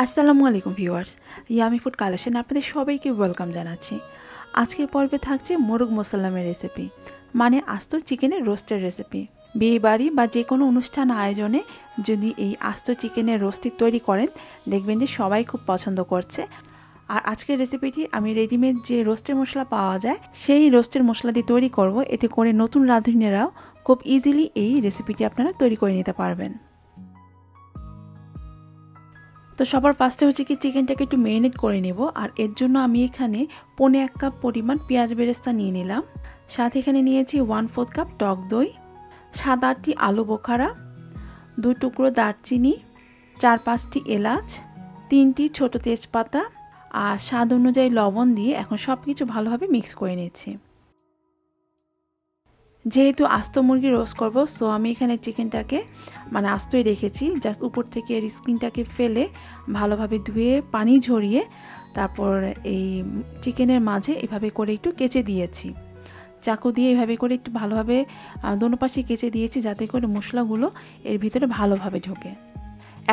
আসসালামু আলাইকুম viewers, yummy food collection আপনাদের সবাইকে ওয়েলকাম জানাচ্ছি। আজকের পর্বে থাকছে মুরগ মুসাল্লামের রেসিপি, মানে আস্ত চিকেনের রোস্টের রেসিপি। বিয়ে বাড়ি বা যে কোনো অনুষ্ঠান আয়োজনে যদি এই আস্ত চিকেনের রোস্টটি তৈরি করেন, দেখবেন যে সবাই খুব পছন্দ করছে। আর আজকের রেসিপিটি আমি রেডিমেড যে রোস্টের মশলা পাওয়া যায় সেই রোস্টের মশলা দিয়ে তৈরি করব, এতে করে নতুন রাঁধুনিরাও খুব ইজিলি এই রেসিপিটি আপনারা তৈরি করে নিতে পারবেন। তো সবার ফার্স্টে হচ্ছে কি চিকেনটাকে একটু ম্যারিনেট করে নেব। আর এর জন্য আমি এখানে 1.25 কাপ পরিমাণ পেঁয়াজ বেরেস্তা নিয়ে নিলাম। সাথে এখানে নিয়েছি 1/4 কাপ টক দই, 7-8টি আলু বোখারা, 2 টুকরো দারচিনি, 4-5টি এলাচ, 3টি ছোট তেজপাতা আর স্বাদ অনুযায়ী লবণ দিয়ে এখন সব কিছু ভালোভাবে মিক্স করে নিয়েছি। যেহেতু আস্ত মুরগি রোস্ট করব, সো আমি এখানে চিকেনটাকে মানে আস্তই রেখেছি। জাস্ট উপর থেকে এর স্কিনটাকে ফেলে ভালোভাবে ধুয়ে পানি ঝরিয়ে তারপর এই চিকেনের মাঝে এভাবে করে একটু কেচে দিয়েছি। চাকু দিয়ে এভাবে করে একটু ভালোভাবে দোনো পাশে কেচে দিয়েছি, যাতে করে মশলাগুলো এর ভিতরে ভালোভাবে ঢোকে।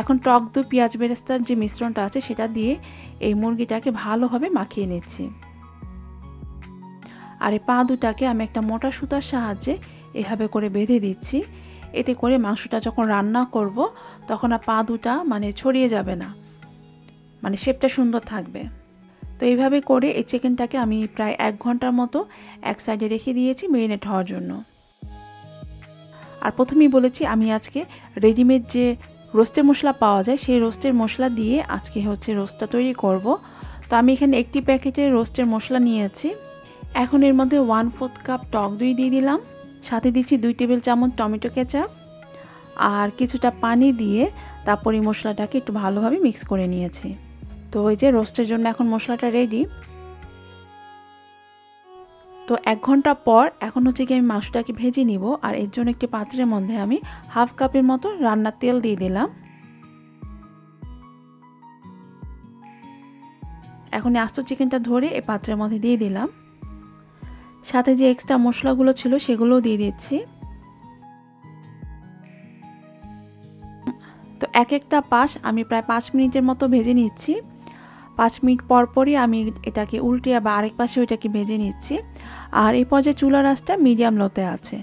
এখন টক দই পেঁয়াজ বেরেস্তার যে মিশ্রণটা আছে সেটা দিয়ে এই মুরগিটাকে ভালোভাবে মাখিয়ে নিচ্ছি। আর এই পা দুটাকে আমি একটা মোটা সুতার সাহায্যে এভাবে করে বেঁধে দিচ্ছি। এতে করে মাংসটা যখন রান্না করব তখন আর পা দুটা মানে ছড়িয়ে যাবে না, মানে শেপটা সুন্দর থাকবে। তো এইভাবে করে এই চিকেনটাকে আমি প্রায় 1 ঘন্টার মতো এক সাইডে রেখে দিয়েছি ম্যারিনেট হওয়ার জন্য। আর প্রথমেই বলেছি আমি আজকে রেডিমেড যে রোস্টের মশলা পাওয়া যায় সেই রোস্টের মশলা দিয়ে আজকে হচ্ছে রোস্টটা তৈরি করব। তো আমি এখানে একটি প্যাকেটের রোস্টের মশলা নিয়েছি। এখন এর মধ্যে 1/4 কাপ টক দই দিয়ে দিলাম, সাথে দিচ্ছি 2 টেবিল চামচ টমেটো কেচাপ আর কিছুটা পানি দিয়ে তারপর এই মশলাটাকে একটু ভালোভাবে মিক্স করে নিয়েছি। তো এই যে রোস্টের জন্য এখন মশলাটা রেডি। তো 1 ঘন্টা পর এখন হচ্ছে কি আমি মাংসটাকে ভেজে নিব। আর এর জন্য একটি পাত্রের মধ্যে আমি 1/2 কাপের মতো রান্নার তেল দিয়ে দিলাম। এখন আস্ত চিকেনটা ধরে এই পাত্রের মধ্যে দিয়ে দিলাম। সাথে যে এক্সট্রা মশলাগুলো ছিল সেগুলোও দিয়ে দিচ্ছি। তো এক একটা পাশ আমি প্রায় 5 মিনিটের মতো ভেজে নিচ্ছি। 5 মিনিট পর পরই আমি এটাকে উল্টিয়ে বা আরেক পাশে ওইটাকে ভেজে নিচ্ছি। আর এই পর্যায়ে চুলার আঁচটা মিডিয়াম লোতে আছে।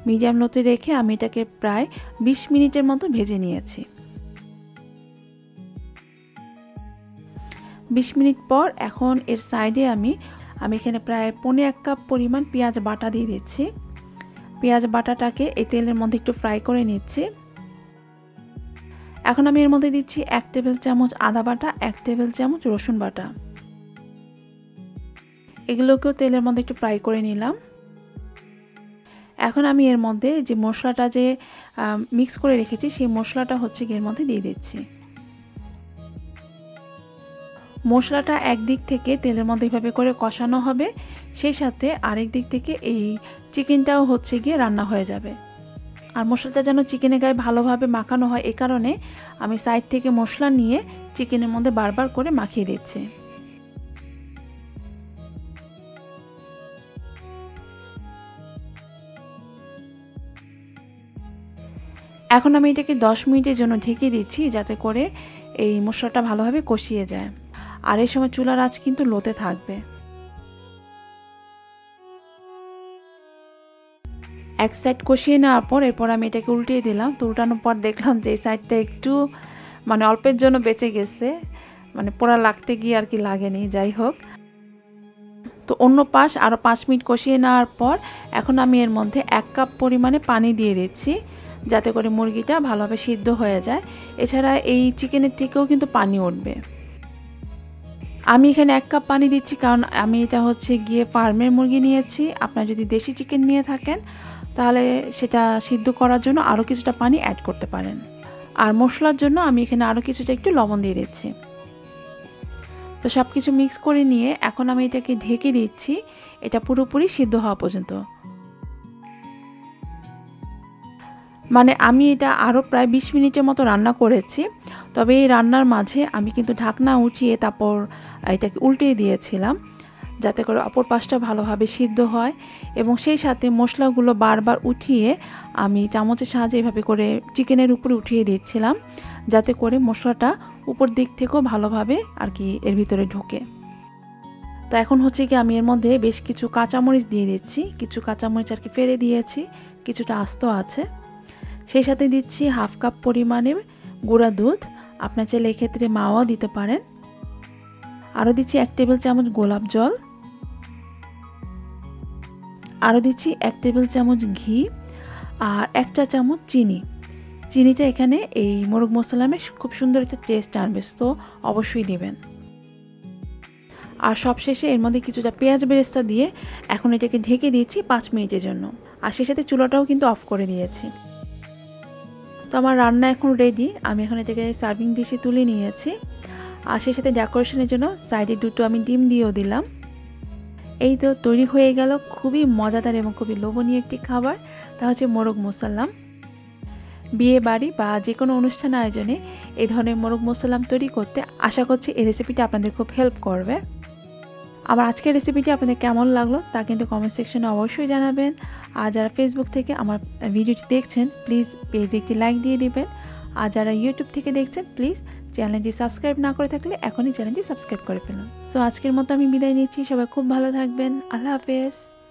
মিডিয়াম লোতে রেখে আমি এটাকে প্রায় 20 মিনিটের মতো ভেজে নিয়েছি। 20 মিনিট পর এখন এর সাইডে আমি এখানে প্রায় 1.25 কাপ পরিমাণ পেঁয়াজ বাটা দিয়ে দিচ্ছি। পেঁয়াজ বাটাটাকে এই তেলের মধ্যে একটু ফ্রাই করে নিচ্ছি। এখন আমি এর মধ্যে দিচ্ছি 1 টেবিল চামচ আদা বাটা, 1 টেবিল চামচ রসুন বাটা। এগুলোকেও তেলের মধ্যে একটু ফ্রাই করে নিলাম। এখন আমি এর মধ্যে যে মশলাটা যে মিক্স করে রেখেছি সেই মশলাটা হচ্ছে এর মধ্যে দিয়ে দিচ্ছি। মশলাটা একদিক থেকে তেলের মধ্যে এভাবে করে কষানো হবে, সেই সাথে আরেক দিক থেকে এই চিকেনটাও হচ্ছে গিয়ে রান্না হয়ে যাবে। আর মশলাটা যেন চিকেনের গায়ে ভালোভাবে মাখানো হয়, এই কারণে আমি সাইড থেকে মশলা নিয়ে চিকেনের মধ্যে বারবার করে মাখিয়ে দিচ্ছি। এখন আমি এটাকে 10 মিনিটের জন্য ঢেকে দিচ্ছি, যাতে করে এই মশলাটা ভালোভাবে কষিয়ে যায়। আর এই সময় চুলার আঁচ কিন্তু লোতে থাকবে। এক সাইড কষিয়ে নেওয়ার পর এরপর আমি এটাকে উল্টিয়ে দিলাম। তো উল্টানোর পর দেখলাম যে এই সাইডটা একটু মানে অল্পের জন্য বেঁচে গেছে, মানে পোড়া লাগতে গিয়ে আর কি লাগেনি, যাই হোক। তো অন্য পাশ আরও 5 মিনিট কষিয়ে নেওয়ার পর এখন আমি এর মধ্যে 1 কাপ পরিমাণে পানি দিয়ে দিচ্ছি, যাতে করে মুরগিটা ভালোভাবে সিদ্ধ হয়ে যায়। এছাড়া এই চিকেনের থেকেও কিন্তু পানি উঠবে। আমি এখানে 1 কাপ পানি দিচ্ছি, কারণ আমি এটা হচ্ছে গিয়ে ফার্মের মুরগি নিয়েছি। আপনারা যদি দেশি চিকেন নিয়ে থাকেন তাহলে সেটা সিদ্ধ করার জন্য আরও কিছুটা পানি অ্যাড করতে পারেন। আর মশলার জন্য আমি এখানে আরও কিছুটা একটু লবণ দিয়ে দিচ্ছি। তো সব কিছু মিক্স করে নিয়ে এখন আমি এটাকে ঢেকে দিচ্ছি, এটা পুরোপুরি সিদ্ধ হওয়া পর্যন্ত। মানে আমি এটা আরও প্রায় 20 মিনিটের মতো রান্না করেছি। তবে এই রান্নার মাঝে আমি কিন্তু ঢাকনা উঠিয়ে তারপর এটাকে উল্টিয়ে দিয়েছিলাম, যাতে করে অপর পাশটা ভালোভাবে সিদ্ধ হয়। এবং সেই সাথে মশলাগুলো বারবার উঠিয়ে আমি চামচের সাহায্যে এভাবে করে চিকেনের উপরে উঠিয়ে দিচ্ছিলাম, যাতে করে মশলাটা উপর দিক থেকেও ভালোভাবে আর কি এর ভিতরে ঢোকে। তো এখন হচ্ছে কি আমি এর মধ্যে বেশ কিছু কাঁচামরিচ দিয়ে দিচ্ছি, কিছু কাঁচামরিচ আর কি ফেলে দিয়েছি, কিছুটা আস্ত আছে। সেই সাথে দিচ্ছি হাফ কাপ পরিমাণে গুঁড়া দুধ, আপনার চাইলে এক্ষেত্রে মাওয়া দিতে পারেন। আরও দিচ্ছি 1 টেবিল চামচ গোলাপ জল, আরও দিচ্ছি 1 টেবিল চামচ ঘি, আর 1 চা চামচ চিনি। চিনিটা এখানে এই মুরগ মশলামে খুব সুন্দর একটা টেস্ট আনবে, তো অবশ্যই দিবেন। আর সবশেষে এর মধ্যে কিছুটা পেঁয়াজ বেরেস্তা দিয়ে এখন এটাকে ঢেকে দিয়েছি 5 মিনিটের জন্য। আর সেই সাথে চুলাটাও কিন্তু অফ করে দিয়েছি। তো আমার রান্না এখন রেডি। আমি এখন এটাকে সার্ভিং ডিশে তুলে নিয়েছি। আর সেই সাথে ডেকোরেশনের জন্য সাইডে 2টো আমি ডিম দিয়েও দিলাম। এই তো তৈরি হয়ে গেল খুবই মজাদার এবং খুবই লোভনীয় একটি খাবার, তা হচ্ছে মুরগ মুসাল্লাম। বিয়ে বাড়ি বা যে কোনো অনুষ্ঠান আয়োজনে এই ধরনের মুরগ মুসাল্লাম তৈরি করতে আশা করছি এই রেসিপিটা আপনাদের খুব হেল্প করবে। আমার আজকের রেসিপিটি আপনাদের কেমন লাগলো তা কিন্তু কমেন্ট সেকশনে অবশ্যই জানাবেন। আর যারা ফেসবুক থেকে আমার ভিডিওটি দেখছেন প্লিজ পেজে একটি লাইক দিয়ে দিবেন। আর যারা ইউটিউব থেকে দেখছেন প্লিজ চ্যানেলটি সাবস্ক্রাইব না করে থাকলে এখনই চ্যানেলটি সাবস্ক্রাইব করে ফেলুন। সো আজকের মতো আমি বিদায় নিচ্ছি। সবাই খুব ভালো থাকবেন। আল্লাহ হাফেজ।